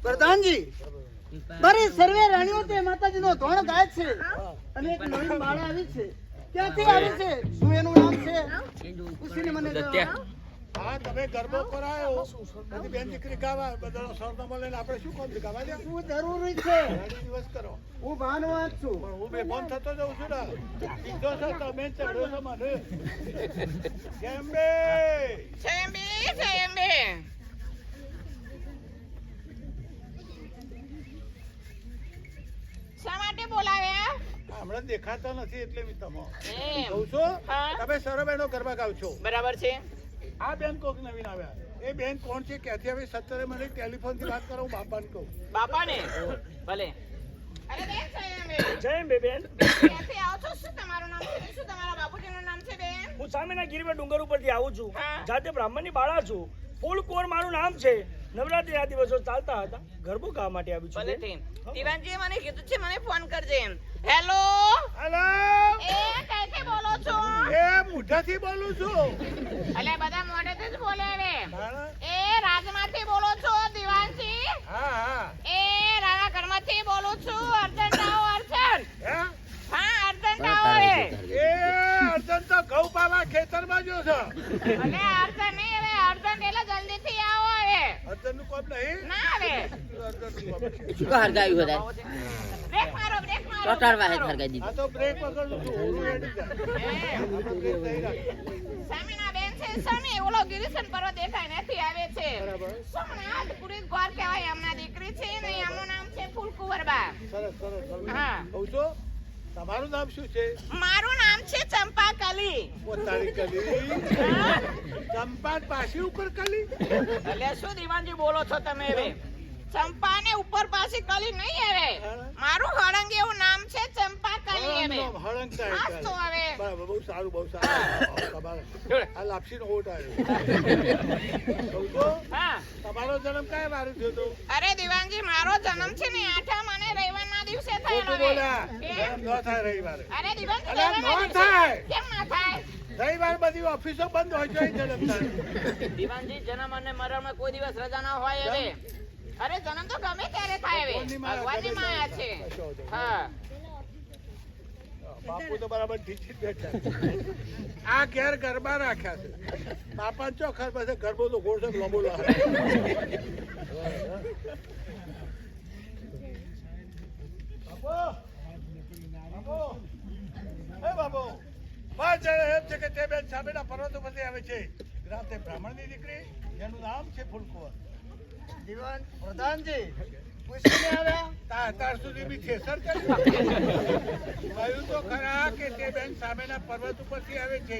પ્રધાનજી મારી સર્વે રાણીઓ તે માતાજીનો ધોણ ગાય છે અને એક નવીન બાળા આવી છે. ક્યાંથી આવી છે? શું એનું નામ છે? પૂછીને મને જણાવો. હા, તમે ગરબો કરાયો પછી બેન દીકરી ગાવા બધાનો સરનામો લઈને આપણે શું કામ ગાવા દે? શું જરૂરી છે? દિવસ કરો. હું ભાનવાદ છું. પણ હું બેફોન થતો જઉં છું ને. સીધો છે તમે ચડો છો મને. કેમ બે? શા માટે બોલાવ્યા? હમણાં દેખાતા નથી એટલે મેં તમે એમ. કહું છું હા. તમે સરોબેનો ગરબા ગાવ છો. બરાબર છે. આ બેન કોક નવીન આવ્યા. એ બેન કોણ છે? ક્યાંથી આવી? 17 મિનિટ ટેલિફોન થી વાત કરો. હું બાપાને કહું. બાપાને ભલે. અરે બેન જય બે બેન. ક્યાંથી આવો છો? શું તમારું નામ છે? શું તમારા બાપુજીનું નામ છે બેન? હું સામેના ગીરવા ડુંગર ઉપરથી આવું છું. હા. જાતે બ્રાહ્મણની બાળા છું. ફૂલકોર મારું નામ છે. નવરાત્રી આ દિવસો ચાલતા હતા. ગરબો ગાવા માટે આવી છું. ભલે ઠીક. દીવાનજીએ મને કીધું છે મને ફોન કરજે એમ. હેલો. હેલો, એ કઈથી બોલો છો? એ મુઠાથી બોલું છું. અલે બધા મોઢેથી જ બોલે હવે. હા એ રાજમાંથી બોલો છો દીવાનજી? હા. એ રાણા ઘરમાંથી બોલું છું. અર્જન્ટ આવો અર્જન્ટ. હે? હા અર્જન્ટ આવો એ. એ અર્જન તો ઘઉં પાવા ખેતરમાં જો છો. અલે અર્જન્ટ નહીં હવે અર્જન્ટ એટલે જલ્દીથી આવો હવે. અર્જન નું કોમ નહીં. ના હવે. અર્જનનું કોમ છે. શું હરગાયું હતા? બ્રેક મારો બ્રેક મારો. ટોટાર વાહે હરગાઈ દીધી. આ તો બ્રેક વગર નું છું. ઓરું હેડી જાય. આપણે બ્રેક નહીં રાખી. સામેના બેન છે સામે ઓલો ગિરીશન પર્વત દેખાય નથી આવે છે. બરાબર. સોમનાથ પુરી ગોર કહેવાય એમના દીકરી છે ને એમનું નામ છે ફૂલકુંવરબા. સરસ સરસ. હા. કહું છું તમારું નામ શું છે? મારું નામ છે ચંપા કલી. પોતાની કલી. હા? ચંપા પાછી ઉપર કલી. એટલે શું દીવાનજી બોલો છો તમે હવે? ચંપા ને ઉપર પાછી કલી નહીં હવે. મારું હળંગ એવું નામ છે ચંપા કલી હવે. હળંગ હા તો હવે. બરાબર. બહુ સારું બહુ સારું. તમારે આ લાપસી નો ઓટ આવ્યો. કહું છું હા. તમારો જન્મ કયા વારે થયો હતો? અરે દીવાનજી મારો જન્મ છે ને 8 અને રવિવારના દિવસે થયેલો ખોટું હવે. બોલ્યા. કેમ? જન્મ ન થાય રવિવારે. અરે દીવાનજી અલા, રવિવારના ન દિવસે. થાય. કેમ ના થાય? રવિવાર બધી ઓફિસો બંધ હોય છે. જન્મ થાય. દીવાનજી જન્મ અને મરણમાં કોઈ દિવસ રજા ના હોય હવે. અરે જન્મ તો ગમે ત્યારે થાય હવે. ભગવાનની માયા છે. હા. બાપુ તો બરાબર ઢીચી જ બેઠા. આ ઘેર ગરબા રાખ્યા છે. બાપા ચોખર પાસે ગરબો તો ગોળ છે લંબો લાગે. બાપુ બસ એમ છે કે તે બેન સામેના પર્વતો પરથી આવે છે. રાતે બ્રાહ્મણની દીકરી જેનું નામ છે ફૂલકુંવર. દીવાન પ્રધાનજી પૂછીને આવ્યા. તાર સુધી બી થેસર કર્યું. કહ્યું તો ખરા કે તે બેન સામેના પર્વત ઉપરથી આવે છે.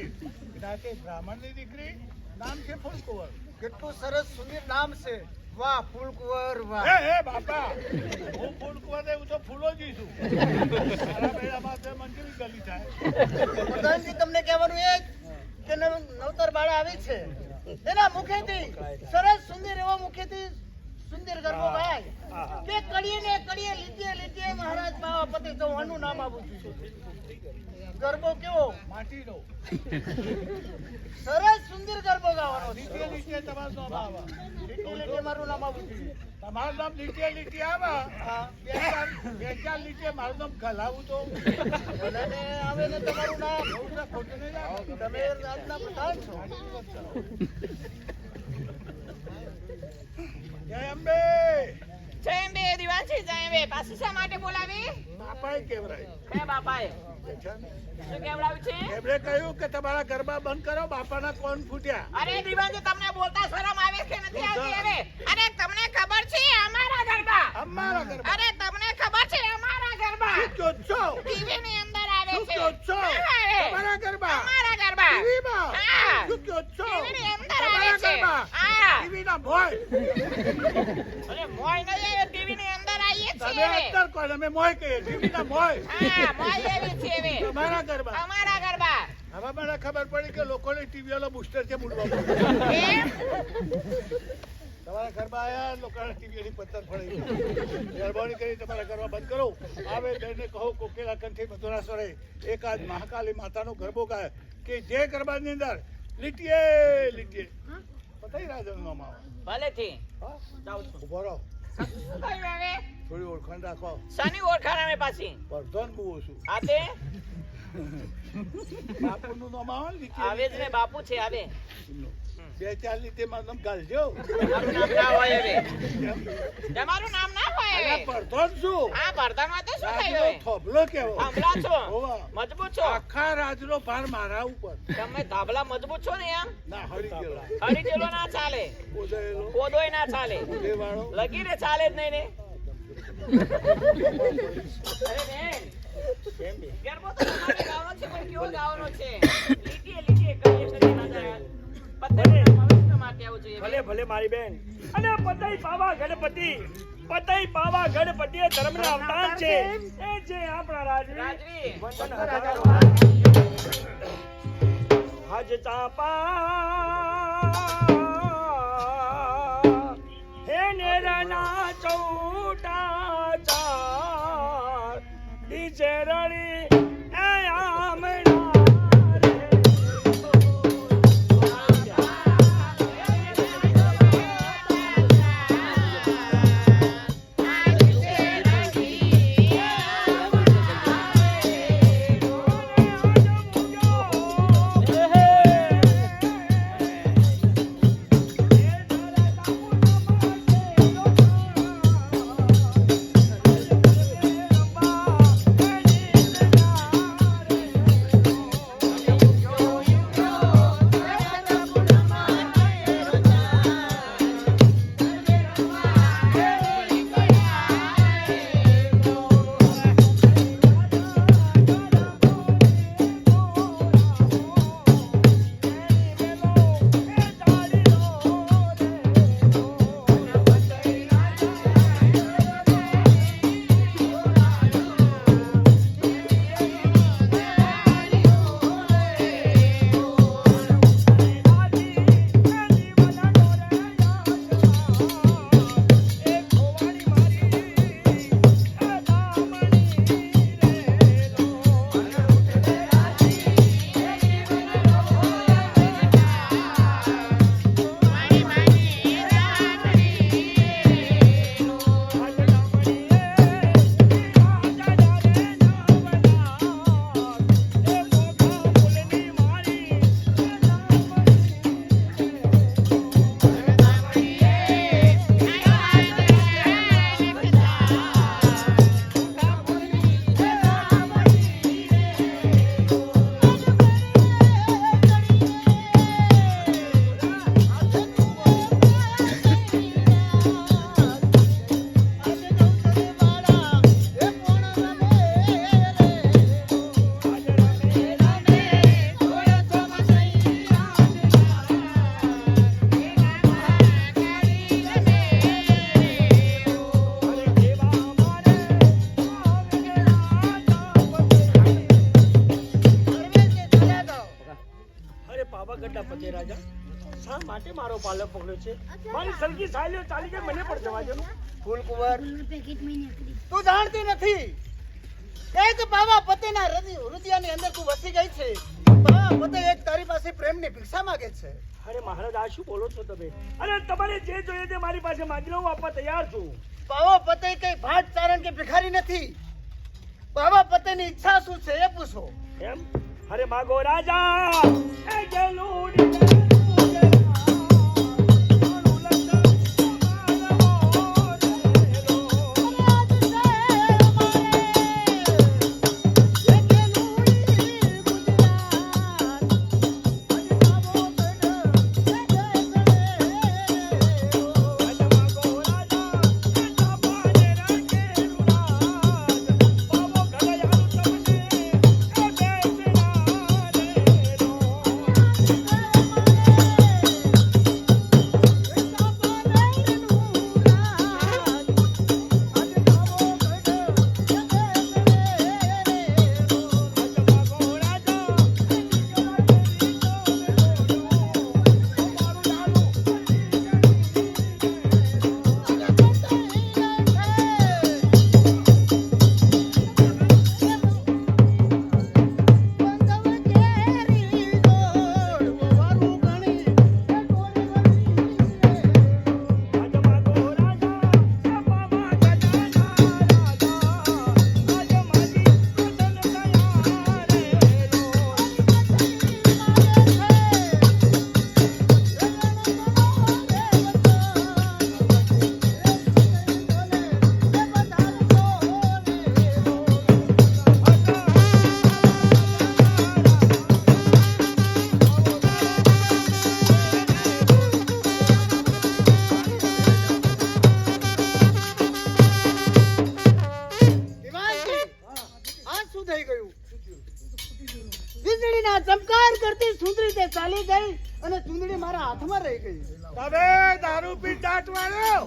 રાતે બ્રાહ્મણની દીકરી નામ છે ફૂલકુંવર. કેટલું સરસ સુંદર નામ છે. વાહ ફૂલકુંવર વાહ. હે બાપા, હું ફૂલકુંવર ને હું તો ફૂલો જ છું. મારા મેળામાં તો મંજૂરી ગલી થાય. પ્રધાનજી તમને કહેવાનું એ જ કે નવતર બાળા આવી છે એના મુખેથી સરસ સુંદર એવો મુખેથી સુંદર ગરબો ગાય કે કડીએ ને કડીએ લીટીએ લીટીએ મહારાજ બાવાપતિ ચૌહાણનું નામ આવું જોઈએ. ગરબો કેવો? માટીનો સરસ સુંદર ગરબો ગાવાનો છે. લીટીએ લીટીએ તમારું નામ આવે. લીટીએ લીટીએ મારું નામ આવું જોઈએ. તમારું નામ લીટીએ લીટીએ આવે. બે ચાર લીટીએ મારું નામ ગલાવું તો ભલે આવે ને તમારું નામ. ખોટું નહીં લાગે. તમે રાજના પ્રધાન છો. જય અંબે. જય અંબે દીવાનજી જય અંબે. પાછી શા માટે બોલાવી? બાપાએ કેવરાય. કયા બાપાએ? શું કેવડાવ્યું છે? એમણે કહ્યું કે તમારા ગરબા બંધ કરો. બાપાના કોણ ફૂટ્યા. અરે દીવાનજી તમને બોલતા શરમ આવે કે નથી આવતી હવે? અરે તમને ખબર છે અમારા ગરબા? અમારા ગરબા અરે તમને ખબર છે અમારા ગરબા શું કહો છો? ટીવી ની અંદર આવે શું છે. કહો છો? હા, આવે. તમારા ગરબા અમારા ગરબા ટીવીમાં? હા. શું કહો છો? ટીવી ની અંદર આવે તમારા છે. ગરબા હા. ટીવીના ભોય. અરે મોય નહીં આવે ટીવી ની અંદર આવીએ તમે છીએ હવે. અત્તર કહો, અમે મોય કહીએ. ટીવીના ભોય. હા મોય આવી છે હવે. તમારા ગરબા. અમારા ગરબા હવે મને ખબર પડી કે લોકોને ટીવી વાળો બુસ્ટર છે મૂડવા. કેમ? તમારા ગરબા આયા, લોકોને ટીવી ની પથ્થર ફળી. મહેરબાની કરી તમારા ગરબા બંધ કરો. આવે બેને કહો કોકેલા કંઠી મધુરાસરે એકાદ મહાકાલી માતાનો ગરબો ગાય કે જે ગરબાની અંદર લીટીએ લીટીએ પતાઈ રાજાનું નામ આવે. ભલે થી હા? જાઉં છું. ઉભો રહો. શું થયું હવે? થોડી ઓળખાણ રાખો. શાની ઓળખાણ અમે પાછી? પ્રધાન બહુ છું. આ તે બાપુનું નામ આવે ને લીટી આવે જ ને બાપુ છે આવે. એમનું. 2-4 લીટે મારું નામ ગાલજો. તમારું નામ ના હોય હવે. તમારું નામ ના હોય અલા, હવે. પ્રધાન છું. આ ભરતામાં તો શું રાજનો થયું હવે? થોભલો કહેવો. થાંભલા છો હોવા. મજબૂત છો આખા રાજનો ભાર મારા ઉપર. તમે ધાબલા મજબૂત છો ને એમ ના હરી ગયેલો. હળી જેલો ના ચાલે ઓદાયેલો. કોદોય ના ચાલે દેવાળો. લગીને ચાલે જ નહીં ને. અરે બેન ગરબો તો તમારે ગાવાનો છે પણ કેવો ગાવાનો છે? લીટીએ લીટીએ કરીએ કરીએ ના જાય. પતંગના ભવિષ્ય માટે આવું જોઈએ. ભલે ભલે મારી બેન. અને પતઈ પાવા ગણપતિ, પતઈ પાવા ગણપતિ એ ધર્મના અવતાર છે. એ છે આપણા રાજવી. રાજવી વંદન હજારો હજ ચાપા હે નેરના ચૌટા ચાર ડીજે રડી એ આમણા રે. પતે રાજા શા માટે મારો પાલક પકડ્યો છે? મારી સલગી સાહેલીઓ ચાલી ગઈ, મને પણ જવા દો. ફૂલકુંવર તું જાણતી નથી એક બાવા પતિના હૃદયની અંદર તું વસી ગઈ છે. બાવા પતિ એક તારી પાસે પ્રેમની ભિક્ષા માંગે છે. અરે મહારાજ આ શું બોલો છો તમે? અરે તમારે જે જોઈએ તે મારી પાસે માંગી લો, હું આપવા તૈયાર છું. બાવા પતિ કઈ ભાટ ચારણ કે ભિખારી નથી. બાવા પતિની ઈચ્છા શું છે એ પૂછો. એમ? અરે માગો રાજા એ ગેલુડી અરે ચાલી ગઈ અને ચૂંદડી મારા હાથમાં રહી ગઈ. તમે દારૂ પી દાંત વાળ્યો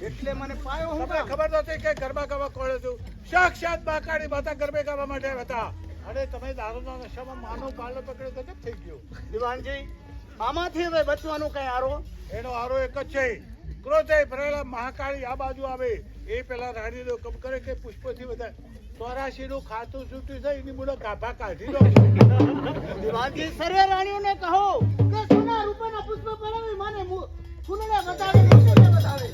એટલે મને પાયો હું તમને કામ? ખબર નહોતી કે ગરબા કરવા કોણ હતું? સાક્ષાત બાકાડી માતા ગરબે કરવા માટે હતા. અને તમે દારૂના નશામાં માનવ બાળને પકડ્યો તો કેમ થઈ ગયો? દિવાનજી, આમાંથી હવે બચવાનું કઈ આરો? એનો આરો એક જ છે. ક્રોધે ભરેલા મહાકાળી આ બાજુ આવે એ પેલા રાણીનો કમ કરે કે પુષ્પથી વધારે 84 નું ખાતું છૂટ્યું છે એની મુને ગાભા કાઢી દો. દિવાનજી, સર્વે રાણીઓને કહો કે સોના રૂપાના પુષ્પ પડાવી માને ફૂલને બતાવે, મૂર્તિને બતાવે.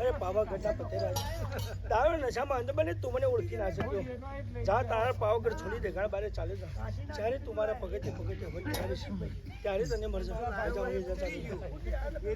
અરે પાવાગઢના પતેરા તારો નશામાં અંધ બને તું મને ઓળખી ના શક્યો. જા તારા પાવાગઢ છોડી દે ગાળ બારે ચાલે જા. જ્યારે તું મારા પગથે હોય ત્યારે તને મળશે. આજા હું જા ચાલી દિવાનજી,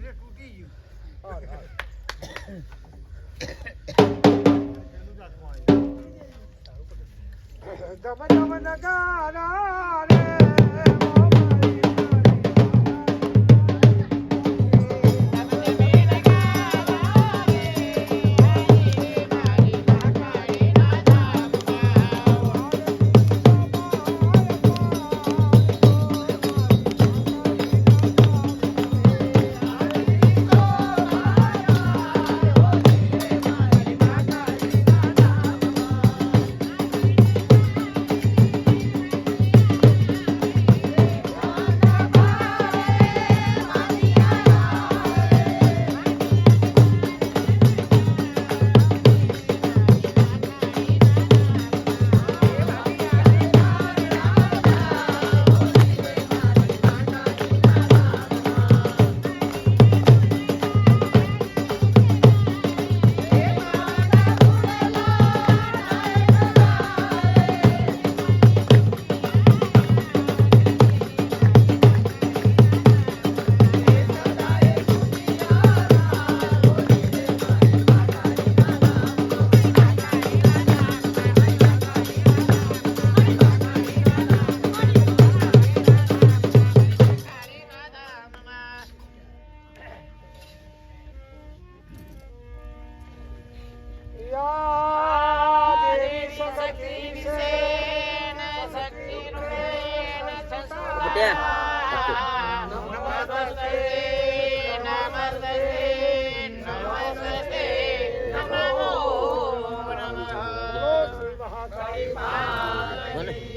દેવી શક્તિ વિશેન શક્તિ રૂપેણ સંસ્થા નમસ્તે નમસ્તે નમસ્તે નમો નમઃ શ્રી મહાકાળી માતા